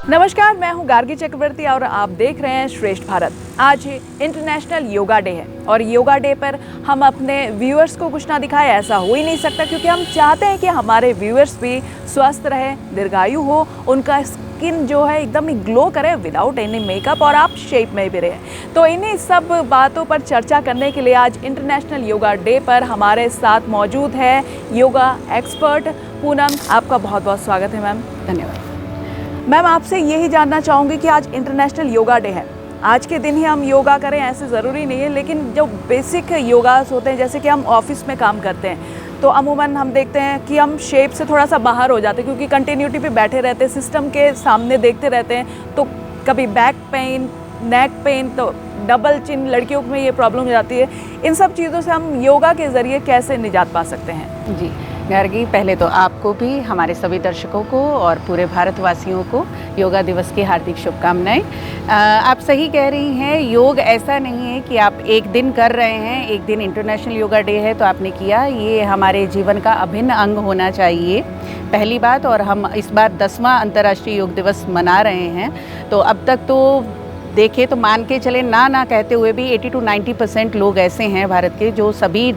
नमस्कार, मैं हूं गार्गी चक्रवर्ती और आप देख रहे हैं श्रेष्ठ भारत। आज इंटरनेशनल योगा डे है और योगा डे पर हम अपने व्यूअर्स को कुछ ना दिखाए ऐसा हो ही नहीं सकता, क्योंकि हम चाहते हैं कि हमारे व्यूअर्स भी स्वस्थ रहे, दीर्घायु हो, उनका स्किन जो है एकदम ही ग्लो करे विदाउट एनी मेकअप और आप शेप में भी रहे। तो इन्हीं सब बातों पर चर्चा करने के लिए आज इंटरनेशनल योगा डे पर हमारे साथ मौजूद है योगा एक्सपर्ट पूनम। आपका बहुत बहुत स्वागत है मैम। धन्यवाद मैम, आपसे यही जानना चाहूँगी कि आज इंटरनेशनल योगा डे है, आज के दिन ही हम योगा करें ऐसे ज़रूरी नहीं है, लेकिन जो बेसिक योगास होते हैं, जैसे कि हम ऑफिस में काम करते हैं तो अमूमन हम देखते हैं कि हम शेप से थोड़ा सा बाहर हो जाते हैं, क्योंकि कंटिन्यूटी पे बैठे रहते हैं, सिस्टम के सामने देखते रहते हैं, तो कभी बैक पेन, नेक पेन, तो डबल चिन लड़कियों में ये प्रॉब्लम हो जाती है। इन सब चीज़ों से हम योगा के ज़रिए कैसे निजात पा सकते हैं? जी गार्गी, पहले तो आपको भी, हमारे सभी दर्शकों को और पूरे भारतवासियों को योगा दिवस की हार्दिक शुभकामनाएं। आप सही कह रही हैं, योग ऐसा नहीं है कि आप एक दिन कर रहे हैं, एक दिन इंटरनेशनल योगा डे है तो आपने किया। ये हमारे जीवन का अभिन्न अंग होना चाहिए, पहली बात। और हम इस बार 10वां अंतर्राष्ट्रीय योग दिवस मना रहे हैं, तो अब तक तो देखें तो मान के चले ना कहते हुए भी 80 to 90% लोग ऐसे हैं भारत के जो सभी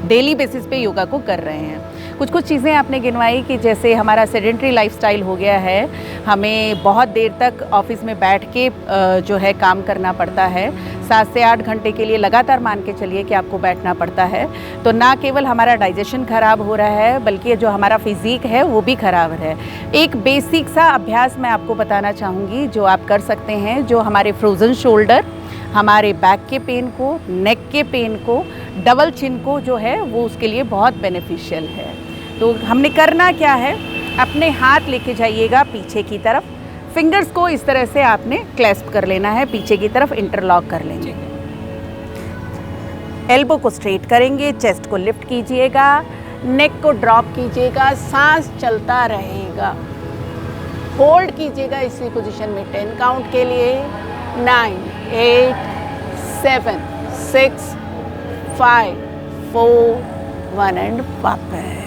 डेली बेसिस पे योगा को कर रहे हैं। कुछ चीज़ें आपने गिनवाई कि जैसे हमारा सेडेंट्री लाइफस्टाइल हो गया है, हमें बहुत देर तक ऑफिस में बैठ के जो है काम करना पड़ता है, 7 से 8 घंटे के लिए लगातार मान के चलिए कि आपको बैठना पड़ता है। तो ना केवल हमारा डाइजेशन ख़राब हो रहा है, बल्कि जो हमारा फिज़िक है वो भी ख़राब है। एक बेसिक सा अभ्यास मैं आपको बताना चाहूँगी जो आप कर सकते हैं, जो हमारे फ्रोज़न शोल्डर, हमारे बैक के पेन को, नेक के पेन को, डबल चिन को जो है वो उसके लिए बहुत बेनिफिशियल है। तो हमने करना क्या है, अपने हाथ लेके जाइएगा पीछे की तरफ, फिंगर्स को इस तरह से आपने क्लैस्प कर लेना है, पीछे की तरफ इंटरलॉक कर लेंगे। एल्बो को स्ट्रेट करेंगे, चेस्ट को लिफ्ट कीजिएगा, नेक को ड्रॉप कीजिएगा, सांस चलता रहेगा, होल्ड कीजिएगा इसी पोजीशन में 10 काउंट के लिए। 9, 8, 7, 6, 5, 4, 1 एंड वापस।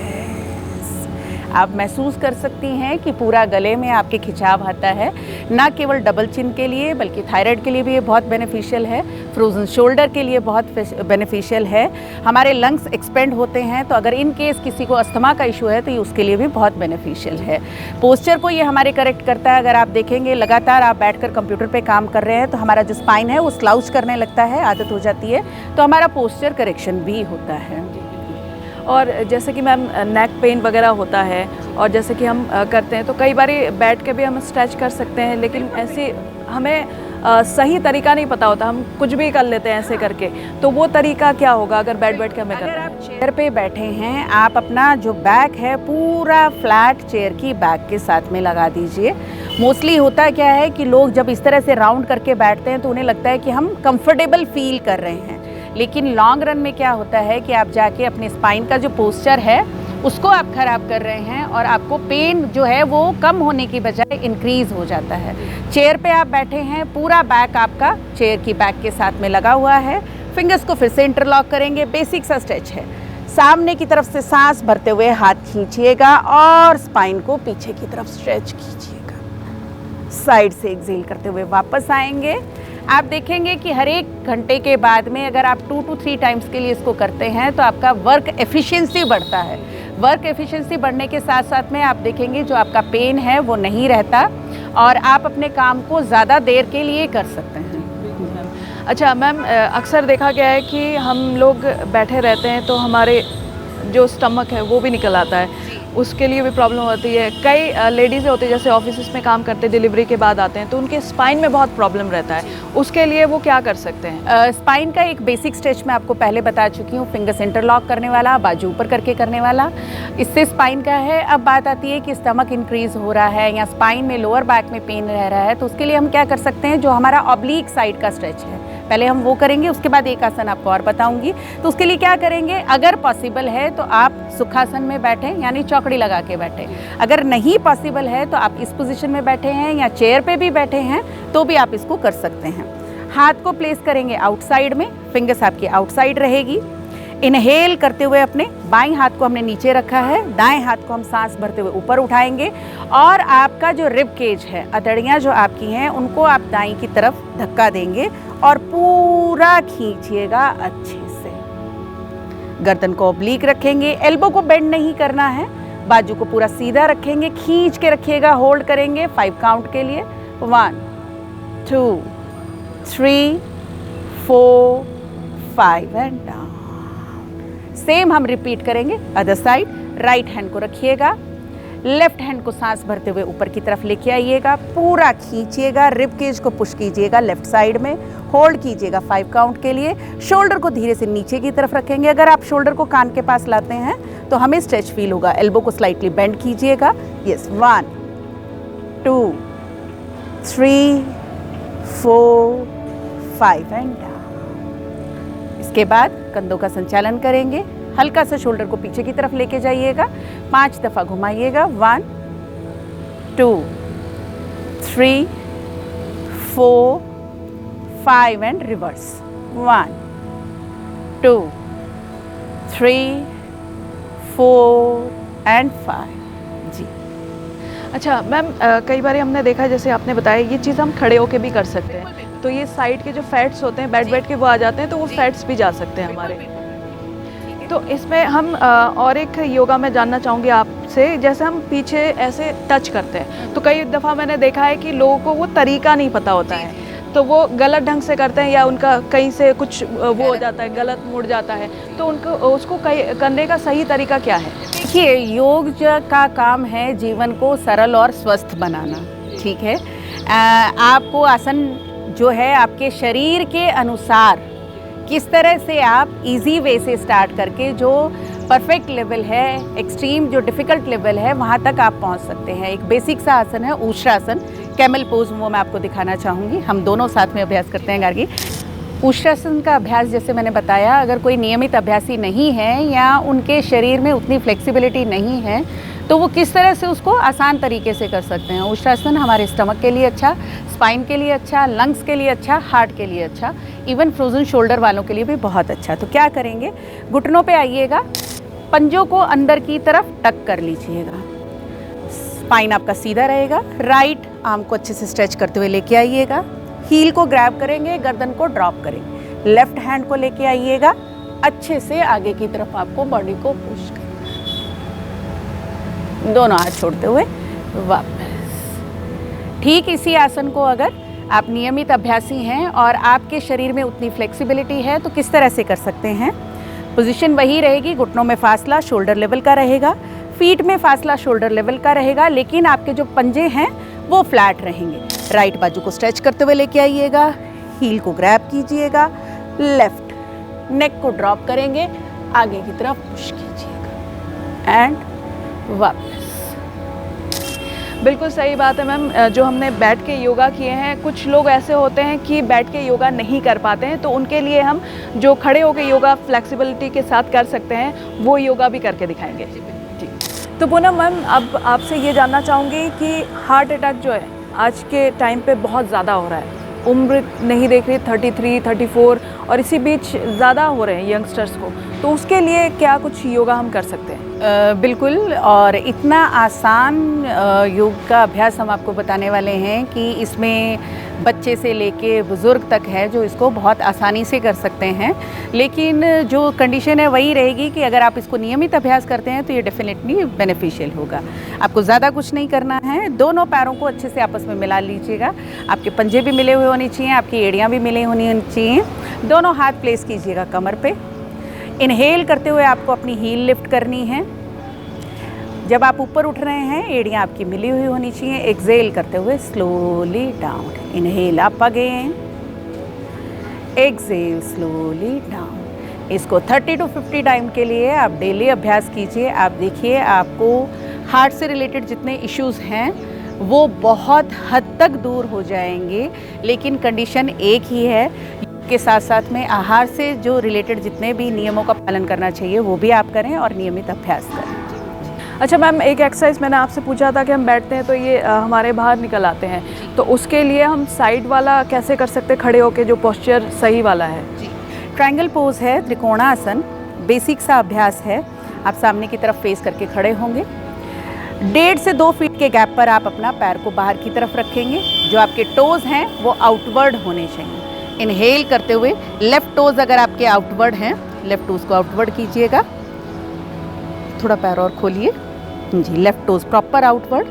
आप महसूस कर सकती हैं कि पूरा गले में आपके खिंचाव आता है, ना केवल डबल चिन के लिए बल्कि थायराइड के लिए भी ये बहुत बेनिफिशियल है, फ्रोजन शोल्डर के लिए बहुत बेनिफिशियल है, हमारे लंग्स एक्सपेंड होते हैं, तो अगर इन केस किसी को अस्थमा का इशू है तो ये उसके लिए भी बहुत बेनिफिशियल है। पोस्चर को ये हमारे करेक्ट करता है। अगर आप देखेंगे लगातार आप बैठकर कंप्यूटर पे काम कर रहे हैं तो हमारा जो स्पाइन है वो स्लाउच करने लगता है, आदत हो जाती है, तो हमारा पोस्चर करेक्शन भी होता है। और जैसे कि मैम नेक पेन वगैरह होता है और जैसे कि हम करते हैं तो कई बार बैठ के भी हम स्ट्रेच कर सकते हैं, लेकिन ऐसे हमें सही तरीका नहीं पता होता, हम कुछ भी कर लेते हैं ऐसे करके, तो वो तरीका क्या होगा अगर बैठ के हमें करना है? अगर आप चेयर पे बैठे हैं, आप अपना जो बैक है पूरा फ्लैट चेयर की बैक के साथ में लगा दीजिए। मोस्टली होता क्या है कि लोग जब इस तरह से राउंड करके बैठते हैं तो उन्हें लगता है कि हम कंफर्टेबल फील कर रहे हैं, लेकिन लॉन्ग रन में क्या होता है कि आप जाके अपने स्पाइन का जो पोस्चर है उसको आप ख़राब कर रहे हैं और आपको पेन जो है वो कम होने की बजाय इंक्रीज़ हो जाता है। चेयर पे आप बैठे हैं, पूरा बैक आपका चेयर की बैक के साथ में लगा हुआ है, फिंगर्स को फिर से इंटरलॉक करेंगे, बेसिक सा स्ट्रेच है। सामने की तरफ से सांस भरते हुए हाथ खींचिएगा और स्पाइन को पीछे की तरफ स्ट्रेच कीजिएगा, साइड से एक्सेल करते हुए वापस आएंगे। आप देखेंगे कि हर एक घंटे के बाद में अगर आप 2 to 3 टाइम्स के लिए इसको करते हैं तो आपका वर्क एफिशिएंसी बढ़ता है। वर्क एफिशिएंसी बढ़ने के साथ साथ में आप देखेंगे जो आपका पेन है वो नहीं रहता और आप अपने काम को ज़्यादा देर के लिए कर सकते हैं। अच्छा मैम, अक्सर देखा गया है कि हम लोग बैठे रहते हैं तो हमारे जो स्टमक है वो भी निकल आता है, उसके लिए भी प्रॉब्लम होती है। कई लेडीज़ होती है जैसे ऑफिस में काम करते डिलीवरी के बाद आते हैं तो उनके स्पाइन में बहुत प्रॉब्लम रहता है, उसके लिए वो क्या कर सकते हैं? स्पाइन का एक बेसिक स्ट्रेच मैं आपको पहले बता चुकी हूँ, फिंगर्स इंटरलॉक करने वाला, बाजू ऊपर करके करने वाला, इससे स्पाइन का है। अब बात आती है कि स्टमक इंक्रीज़ हो रहा है या स्पाइन में लोअर बैक में पेन रह रहा है, तो उसके लिए हम क्या कर सकते हैं, जो हमारा ऑब्लिक साइड का स्ट्रेच है पहले हम वो करेंगे, उसके बाद एक आसन आपको और बताऊंगी। तो उसके लिए क्या करेंगे, अगर पॉसिबल है तो आप सुखासन में बैठें, यानी चौकड़ी लगा के बैठें। अगर नहीं पॉसिबल है तो आप इस पोजीशन में बैठे हैं या चेयर पे भी बैठे हैं तो भी आप इसको कर सकते हैं। हाथ को प्लेस करेंगे आउटसाइड में, फिंगर्स आपकी आउटसाइड रहेगी। इनहेल करते हुए अपने बाएं हाथ को हमने नीचे रखा है, दाएं हाथ को हम सांस भरते हुए ऊपर उठाएंगे और आपका जो रिब केज है, अतड़ियाँ जो आपकी हैं, उनको आप दाईं की तरफ धक्का देंगे और पूरा खींचिएगा अच्छे से। गर्दन को ऑब्लिक रखेंगे, एल्बो को बेंड नहीं करना है, बाजू को पूरा सीधा रखेंगे, खींच के रखिएगा, होल्ड करेंगे 5 काउंट के लिए। 1 2 3 4 5 एंड डाउन। सेम हम रिपीट करेंगे अदर साइड। राइट हैंड को रखिएगा, लेफ्ट हैंड को सांस भरते हुए ऊपर की तरफ लेके आइएगा, पूरा खींचिएगा, रिब केज को पुश कीजिएगा लेफ्ट साइड में, होल्ड कीजिएगा 5 काउंट के लिए। शोल्डर को धीरे से नीचे की तरफ रखेंगे। अगर आप शोल्डर को कान के पास लाते हैं तो हमें स्ट्रेच फील होगा। एल्बो को स्लाइटली बेंड कीजिएगा। Yes, 1 2 3 4 5 and down. इसके बाद कंधों का संचालन करेंगे। हल्का सा शोल्डर को पीछे की तरफ लेके जाइएगा, 5 दफा घुमाइएगा। 1 2 3 4 5 एंड रिवर्स। 1 2 3 4 एंड 5। जी। अच्छा मैम, कई बार हमने देखा है, जैसे आपने बताया, ये चीज़ हम खड़े होके भी कर सकते हैं। तो ये साइड के जो फैट्स होते हैं बैठ के वो आ जाते हैं, तो वो फैट्स भी जा सकते हैं हमारे। तो इसमें हम और एक योगा में जानना चाहूँगी आपसे, जैसे हम पीछे ऐसे टच करते हैं, तो कई दफ़ा मैंने देखा है कि लोगों को वो तरीका नहीं पता होता है, तो वो गलत ढंग से करते हैं या उनका कहीं से कुछ वो हो जाता है, गलत मुड़ जाता है, तो उनको उसको करने का सही तरीका क्या है? देखिए, योग का काम है जीवन को सरल और स्वस्थ बनाना। ठीक है, आपको आसन जो है आपके शरीर के अनुसार किस तरह से आप इजी वे से स्टार्ट करके जो परफेक्ट लेवल है, एक्सट्रीम जो डिफ़िकल्ट लेवल है, वहाँ तक आप पहुँच सकते हैं। एक बेसिक सा आसन है ऊष्ट्रासन, कैमल पोज, वो मैं आपको दिखाना चाहूँगी। हम दोनों साथ में अभ्यास करते हैं गार्गी। ऊष्ट्रासन का अभ्यास, जैसे मैंने बताया, अगर कोई नियमित अभ्यासी नहीं है या उनके शरीर में उतनी फ्लेक्सिबिलिटी नहीं है, तो वो किस तरह से उसको आसान तरीके से कर सकते हैं। ऊष्ट्रासन हमारे स्टमक के लिए अच्छा, स्पाइन के लिए अच्छा, लंग्स के लिए अच्छा, हार्ट के लिए अच्छा, इवन फ्रोजन शोल्डर वालों के लिए भी बहुत अच्छा। तो क्या करेंगे, घुटनों पे आइएगा, पंजों को अंदर की तरफ टक कर लीजिएगा, स्पाइन आपका सीधा रहेगा। राइट आर्म को अच्छे से स्ट्रेच करते हुए लेके आइएगा, हील को ग्रैब करेंगे, गर्दन को ड्रॉप करेंगे। लेफ्ट हैंड को लेके आइएगा, अच्छे से आगे की तरफ आपको बॉडी को पुश करना, दोनों हाथ छोड़ते हुए वापस। ठीक इसी आसन को अगर आप नियमित अभ्यासी हैं और आपके शरीर में उतनी फ्लेक्सिबिलिटी है तो किस तरह से कर सकते हैं। पोजीशन वही रहेगी, घुटनों में फासला शोल्डर लेवल का रहेगा, फीट में फासला शोल्डर लेवल का रहेगा, लेकिन आपके जो पंजे हैं वो फ्लैट रहेंगे। राइट बाजू को स्ट्रेच करते हुए लेके आइएगा, हील को ग्रैब कीजिएगा, लेफ्ट नेक को ड्रॉप करेंगे, आगे की तरफ पुश कीजिएगा एंड वापस। बिल्कुल सही बात है मैम। जो हमने बैठ के योगा किए हैं, कुछ लोग ऐसे होते हैं कि बैठ के योगा नहीं कर पाते हैं, तो उनके लिए हम जो खड़े होकर योगा फ्लेक्सिबिलिटी के साथ कर सकते हैं, वो योगा भी करके दिखाएंगे। जी। तो पूनम मैम, अब आपसे ये जानना चाहूँगी कि हार्ट अटैक जो है आज के टाइम पे बहुत ज़्यादा हो रहा है, उम्र नहीं देख रही, 33, 34 और इसी बीच ज़्यादा हो रहे हैं यंगस्टर्स को, तो उसके लिए क्या कुछ योगा हम कर सकते हैं? बिल्कुल, और इतना आसान योग का अभ्यास हम आपको बताने वाले हैं कि इसमें बच्चे से लेके बुज़ुर्ग तक है जो इसको बहुत आसानी से कर सकते हैं। लेकिन जो कंडीशन है वही रहेगी कि अगर आप इसको नियमित अभ्यास करते हैं तो ये डेफिनेटली बेनिफिशियल होगा। आपको ज़्यादा कुछ नहीं करना है, दोनों पैरों को अच्छे से आपस में मिला लीजिएगा, आपके पंजे भी मिले हुए होने चाहिए, आपकी एड़ियाँ भी मिली होनी चाहिए। दोनों हाथ प्लेस कीजिएगा कमर पे। इनहेल करते हुए आपको अपनी हील लिफ्ट करनी है। जब आप ऊपर उठ रहे हैं, एड़ियाँ आपकी मिली हुई होनी चाहिए। एक्सेल करते हुए slowly down, inhale up again, exhale slowly down. इसको 30 to 50 टाइम के लिए आप डेली अभ्यास कीजिए। आप देखिए, आपको हार्ट से रिलेटेड जितने इश्यूज़ हैं वो बहुत हद तक दूर हो जाएंगे। लेकिन कंडीशन एक ही है, के साथ साथ में आहार से जो रिलेटेड जितने भी नियमों का पालन करना चाहिए वो भी आप करें और नियमित अभ्यास करें। अच्छा मैम, एक एक्सरसाइज मैंने आपसे पूछा था कि हम बैठते हैं तो ये हमारे बाहर निकल आते हैं, तो उसके लिए हम साइड वाला कैसे कर सकते हैं, खड़े होके जो पोस्चर सही वाला है? जी, ट्रायंगल पोज है, त्रिकोणासन। बेसिक सा अभ्यास है। आप सामने की तरफ फेस करके खड़े होंगे। 1.5 से 2 फीट के गैप पर आप अपना पैर को बाहर की तरफ रखेंगे। जो आपके टोज़ हैं वो आउटवर्ड होने चाहिए। इनहेल करते हुए लेफ़्ट टोज़ अगर आपके आउटवर्ड हैं, लेफ़्ट टोज़ को आउटवर्ड कीजिएगा। थोड़ा पैर और खोलिए जी, left toes proper outward.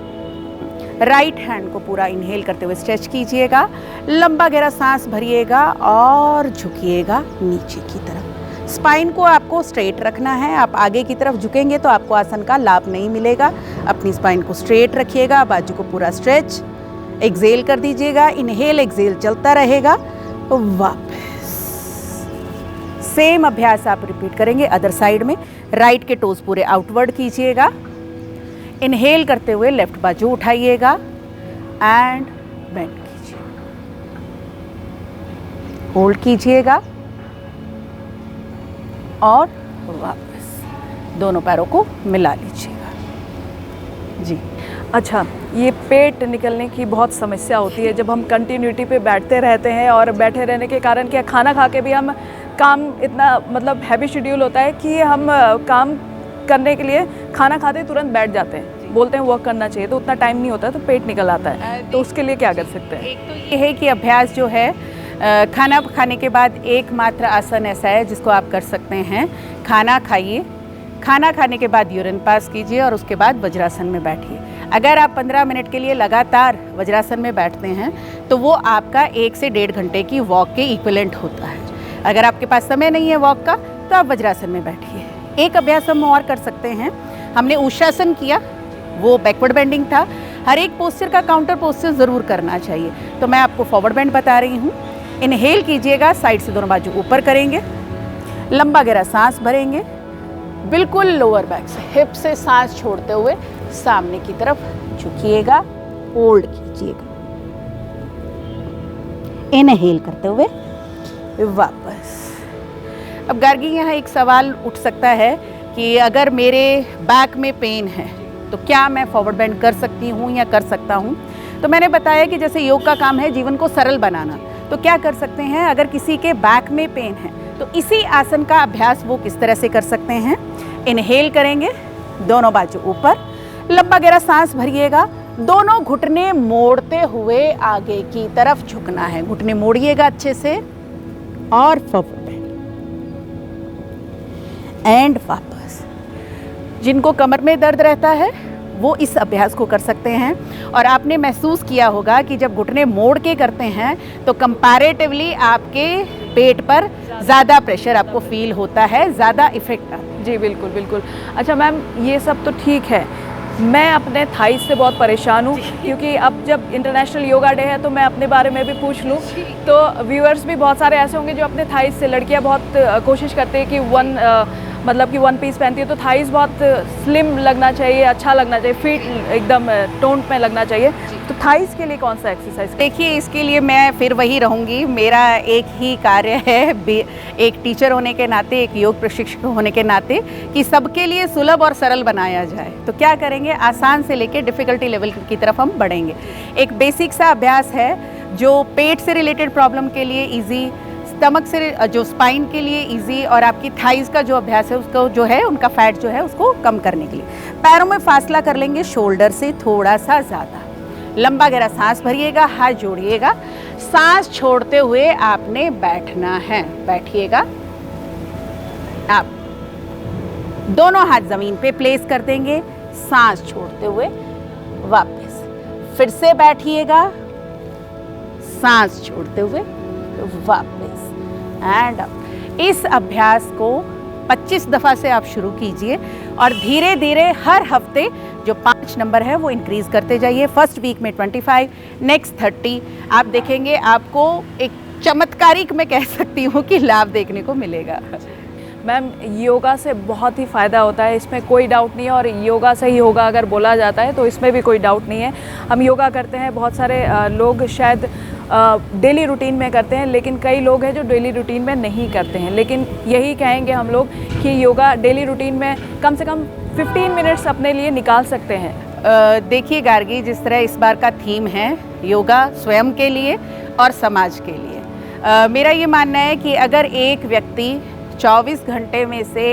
Right hand को पूरा इनहेल करते हुए स्ट्रेच कीजिएगा। लंबा गहरा सांस भरिएगा और झुकिएगा नीचे की तरफ। स्पाइन को आपको स्ट्रेट रखना है। आप आगे की तरफ झुकेंगे तो आपको आसन का लाभ नहीं मिलेगा। अपनी स्पाइन को स्ट्रेट रखिएगा, बाजू को पूरा स्ट्रेच। एक्सेल कर दीजिएगा, इनहेल एक्सेल चलता रहेगा। वापस सेम अभ्यास आप रिपीट करेंगे अदर साइड में। राइट के टोज पूरे आउटवर्ड कीजिएगा। इनहेल करते हुए लेफ्ट बाजू उठाइएगा एंड बेंड कीजिए, होल्ड कीजिएगा और वापस दोनों पैरों को मिला लीजिएगा जी। अच्छा, ये पेट निकलने की बहुत समस्या होती है जब हम कंटिन्यूटी पे बैठते रहते हैं, और बैठे रहने के कारण क्या, खाना खा के भी हम काम इतना मतलब हैवी शेड्यूल होता है कि हम काम करने के लिए खाना खाते ही तुरंत बैठ जाते हैं, बोलते हैं वर्क करना चाहिए, तो उतना टाइम नहीं होता है तो पेट निकल आता है। तो उसके लिए क्या कर सकते हैं? एक तो ये है कि अभ्यास जो है खाना खाने के बाद एकमात्र आसन ऐसा है जिसको आप कर सकते हैं। खाना खाइए, खाना खाने के बाद यूरिन पास कीजिए और उसके बाद वज्रासन में बैठिए। अगर आप 15 मिनट के लिए लगातार वज्रासन में बैठते हैं तो वो आपका 1 से 1.5 घंटे की वॉक के इक्विवेलेंट होता है। अगर आपके पास समय नहीं है वॉक का तो आप वज्रासन में बैठिए। एक अभ्यास हम और कर सकते हैं। हमने उषासन किया, वो बैकवर्ड बेंडिंग था। हर एक पोस्चर का काउंटर पोस्चर ज़रूर करना चाहिए, तो मैं आपको फॉरवर्ड बेंड बता रही हूँ। इनहेल कीजिएगा, साइड से दोनों बाजू ऊपर करेंगे, लंबा गहरा सांस भरेंगे, बिल्कुल लोअर बैक से हिप से सांस छोड़ते हुए सामने की तरफ झुकिएगा, होल्ड कीजिएगा, इनहेल करते हुए वापस। अब गार्गी, यहाँ एक सवाल उठ सकता है कि अगर मेरे बैक में पेन है तो क्या मैं फॉरवर्ड बेंड कर सकती हूँ या कर सकता हूँ? तो मैंने बताया कि जैसे योग का काम है जीवन को सरल बनाना, तो क्या कर सकते हैं, अगर किसी के बैक में पेन है तो इसी आसन का अभ्यास वो किस तरह से कर सकते हैं। इनहेल करेंगे, दोनों बाजू ऊपर, लंबा गहरा सांस भरिएगा, दोनों घुटने मोड़ते हुए आगे की तरफ झुकना है। घुटने मोड़िएगा अच्छे से और फॉरवर्ड बेंड एंड वापस। जिनको कमर में दर्द रहता है वो इस अभ्यास को कर सकते हैं। और आपने महसूस किया होगा कि जब घुटने मोड़ के करते हैं तो कंपैरेटिवली आपके पेट पर ज़्यादा प्रेशर आपको फील होता है, ज़्यादा इफेक्ट आता है। जी बिल्कुल बिल्कुल। अच्छा मैम, ये सब तो ठीक है, मैं अपने थाइस से बहुत परेशान हूँ, क्योंकि अब जब इंटरनेशनल योगा डे है तो मैं अपने बारे में भी पूछ लूँ, तो व्यूअर्स भी बहुत सारे ऐसे होंगे जो अपने थाइस से, लड़कियाँ बहुत कोशिश करते हैं कि वन पीस पहनती है तो थाइस बहुत स्लिम लगना चाहिए, अच्छा लगना चाहिए, फिट एकदम टोन में लगना चाहिए। तो थाइस के लिए कौन सा एक्सरसाइज? देखिए, इसके लिए मैं फिर वही रहूँगी। मेरा एक ही कार्य है, एक टीचर होने के नाते, एक योग प्रशिक्षक होने के नाते, कि सबके लिए सुलभ और सरल बनाया जाए। तो क्या करेंगे, आसान से लेकर डिफ़िकल्टी लेवल की तरफ हम बढ़ेंगे। एक बेसिक सा अभ्यास है जो पेट से रिलेटेड प्रॉब्लम के लिए ईजी, स्टमक से जो स्पाइन के लिए इजी, और आपकी थाइस का जो अभ्यास है उसको जो है उनका फैट जो है उसको कम करने के लिए। पैरों में फासला कर लेंगे शोल्डर से थोड़ा सा ज़्यादा। लंबा गहरा सांस भरिएगा, हाथ जोड़िएगा, सांस छोड़ते हुए आपने बैठना है। बैठिएगा, आप दोनों हाथ ज़मीन पे प्लेस कर देंगे, सांस छोड़ते हुए वापस। फिर से बैठिएगा, सांस छोड़ते हुए वापस एंड अप। इस अभ्यास को 25 दफ़ा से आप शुरू कीजिए और धीरे धीरे हर हफ्ते जो 5 नंबर है वो इंक्रीज़ करते जाइए। फर्स्ट वीक में 25, नेक्स्ट 30। आप देखेंगे आपको एक चमत्कारिक, मैं कह सकती हूँ कि लाभ देखने को मिलेगा। मैम, योगा से बहुत ही फ़ायदा होता है, इसमें कोई डाउट नहीं है, और योगा से ही होगा अगर बोला जाता है तो इसमें भी कोई डाउट नहीं है। हम योगा करते हैं, बहुत सारे लोग शायद डेली रूटीन में करते हैं, लेकिन कई लोग हैं जो डेली रूटीन में नहीं करते हैं। लेकिन यही कहेंगे हम लोग कि योगा डेली रूटीन में कम से कम 15 मिनट्स अपने लिए निकाल सकते हैं। देखिए गार्गी, जिस तरह इस बार का थीम है योगा स्वयं के लिए और समाज के लिए, मेरा ये मानना है कि अगर एक व्यक्ति 24 घंटे में से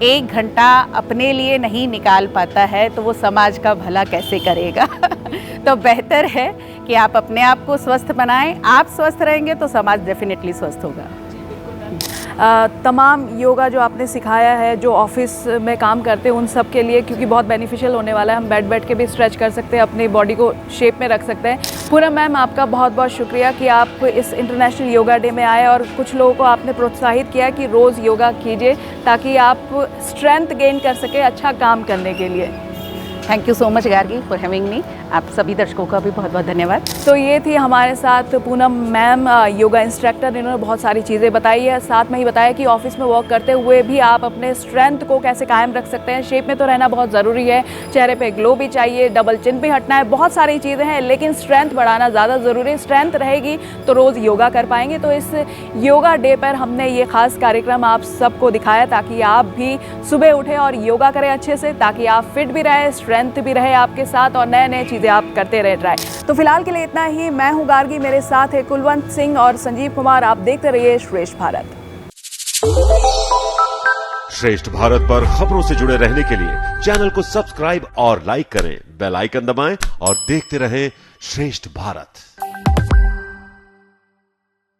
1 घंटा अपने लिए नहीं निकाल पाता है तो वो समाज का भला कैसे करेगा। तो बेहतर है कि आप अपने आप को स्वस्थ बनाएं। आप स्वस्थ रहेंगे तो समाज डेफिनेटली स्वस्थ होगा। तमाम योगा जो आपने सिखाया है, जो ऑफिस में काम करते हैं उन सब के लिए, क्योंकि बहुत बेनिफिशियल होने वाला है। हम बैठ के भी स्ट्रेच कर सकते हैं, अपनी बॉडी को शेप में रख सकते हैं। पूनम मैम, आपका बहुत बहुत शुक्रिया कि आप इस इंटरनेशनल योगा डे में आए और कुछ लोगों को आपने प्रोत्साहित किया कि रोज़ योगा कीजिए ताकि आप स्ट्रेंथ गेन कर सके अच्छा काम करने के लिए। Thank you so much Gargi for having me. आप सभी दर्शकों का भी बहुत बहुत धन्यवाद। तो ये थी हमारे साथ पूनम मैम, योगा इंस्ट्रक्टर। इन्होंने बहुत सारी चीज़ें बताई है, साथ में ही बताया कि ऑफिस में वर्क करते हुए भी आप अपने स्ट्रेंथ को कैसे कायम रख सकते हैं। शेप में तो रहना बहुत ज़रूरी है, चेहरे पे ग्लो भी चाहिए, डबल चिन भी हटना है, बहुत सारी चीज़ें हैं, लेकिन स्ट्रेंथ बढ़ाना ज़्यादा ज़रूरी है। स्ट्रेंथ रहेगी तो रोज़ योगा कर पाएंगे। तो इस योगा डे पर हमने ये खास कार्यक्रम आप सबको दिखाया ताकि आप भी सुबह उठें और योगा करें अच्छे से, ताकि आप फिट भी रहे, स्ट्रेंथ भी रहे आपके साथ और नए नए चीज़ें आप करते रहे ट्राई। तो फिलहाल के लिए इतना ही। मैं हूँ गार्गी, मेरे साथ है कुलवंत सिंह और संजीव कुमार। आप देखते रहिए श्रेष्ठ भारत। श्रेष्ठ भारत पर खबरों से जुड़े रहने के लिए चैनल को सब्सक्राइब और लाइक करें, बेल आइकन दबाएं और देखते रहें श्रेष्ठ भारत।